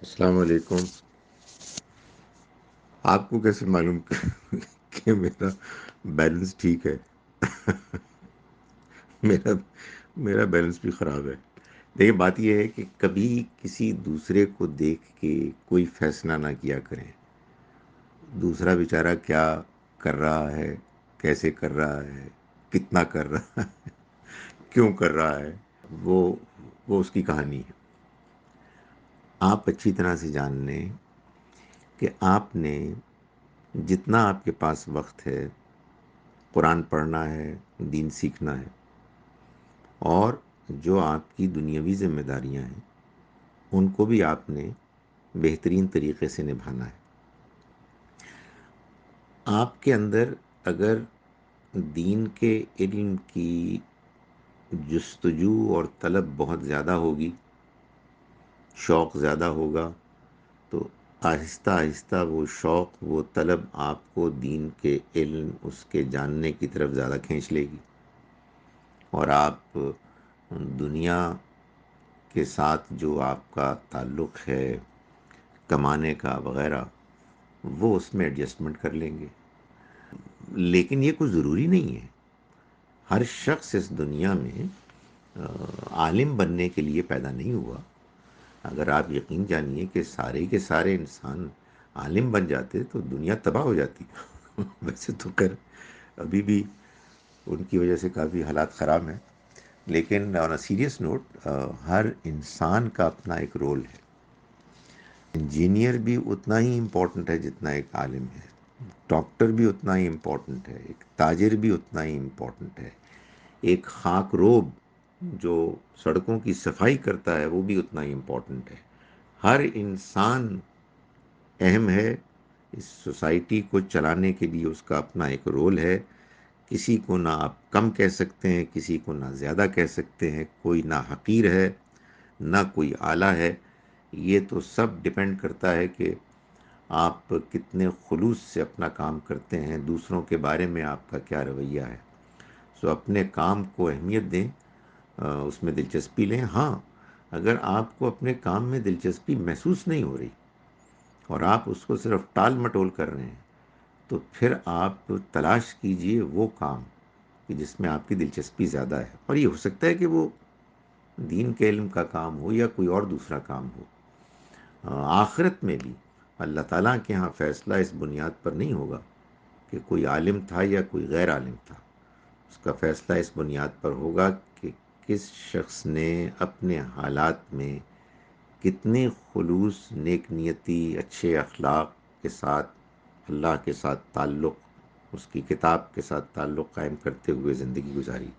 السلام علیکم۔ آپ کو کیسے معلوم کہ میرا بیلنس ٹھیک ہے؟ میرا میرا بیلنس بھی خراب ہے۔ دیکھیں، بات یہ ہے کہ کبھی کسی دوسرے کو دیکھ کے کوئی فیصلہ نہ کیا کریں۔ دوسرا بیچارہ کیا کر رہا ہے، کیسے کر رہا ہے، کتنا کر رہا ہے، کیوں کر رہا ہے، وہ وہ اس کی کہانی ہے۔ آپ اچھی طرح سے جان لیں کہ آپ نے جتنا آپ کے پاس وقت ہے، قرآن پڑھنا ہے، دین سیکھنا ہے، اور جو آپ کی دنیاوی ذمہ داریاں ہیں ان کو بھی آپ نے بہترین طریقے سے نبھانا ہے۔ آپ کے اندر اگر دین کے علم کی جستجو اور طلب بہت زیادہ ہوگی، شوق زیادہ ہوگا، تو آہستہ آہستہ وہ شوق، وہ طلب آپ کو دین کے علم، اس کے جاننے کی طرف زیادہ کھینچ لے گی، اور آپ دنیا کے ساتھ جو آپ کا تعلق ہے کمانے کا وغیرہ، وہ اس میں ایڈجسٹمنٹ کر لیں گے۔ لیکن یہ کوئی ضروری نہیں ہے۔ ہر شخص اس دنیا میں عالم بننے کے لیے پیدا نہیں ہوا۔ اگر آپ یقین جانیے کہ سارے کے سارے انسان عالم بن جاتے تو دنیا تباہ ہو جاتی۔ ویسے تو کر ابھی بھی ان کی وجہ سے کافی حالات خراب ہیں، لیکن آن اے سیریس نوٹ، ہر انسان کا اپنا ایک رول ہے۔ انجینئر بھی اتنا ہی امپورٹنٹ ہے جتنا ایک عالم ہے، ڈاکٹر بھی اتنا ہی امپورٹنٹ ہے، ایک تاجر بھی اتنا ہی امپورٹنٹ ہے، ایک خاک روب جو سڑکوں کی صفائی کرتا ہے وہ بھی اتنا ہی امپورٹنٹ ہے۔ ہر انسان اہم ہے۔ اس سوسائٹی کو چلانے کے لیے اس کا اپنا ایک رول ہے۔ کسی کو نہ آپ کم کہہ سکتے ہیں، کسی کو نہ زیادہ کہہ سکتے ہیں، کوئی نہ حقیر ہے نہ کوئی اعلیٰ ہے۔ یہ تو سب ڈپینڈ کرتا ہے کہ آپ کتنے خلوص سے اپنا کام کرتے ہیں، دوسروں کے بارے میں آپ کا کیا رویہ ہے۔ سو اپنے کام کو اہمیت دیں، اس میں دلچسپی لیں۔ ہاں، اگر آپ کو اپنے کام میں دلچسپی محسوس نہیں ہو رہی اور آپ اس کو صرف ٹال مٹول کر رہے ہیں، تو پھر آپ تلاش کیجئے وہ کام کہ جس میں آپ کی دلچسپی زیادہ ہے، اور یہ ہو سکتا ہے کہ وہ دین کے علم کا کام ہو یا کوئی اور دوسرا کام ہو۔ آخرت میں بھی اللہ تعالیٰ کے ہاں فیصلہ اس بنیاد پر نہیں ہوگا کہ کوئی عالم تھا یا کوئی غیر عالم تھا۔ اس کا فیصلہ اس بنیاد پر ہوگا کہ کس شخص نے اپنے حالات میں کتنے خلوص، نیک نیتی، اچھے اخلاق کے ساتھ اللہ کے ساتھ تعلق، اس کی کتاب کے ساتھ تعلق قائم کرتے ہوئے زندگی گزاری۔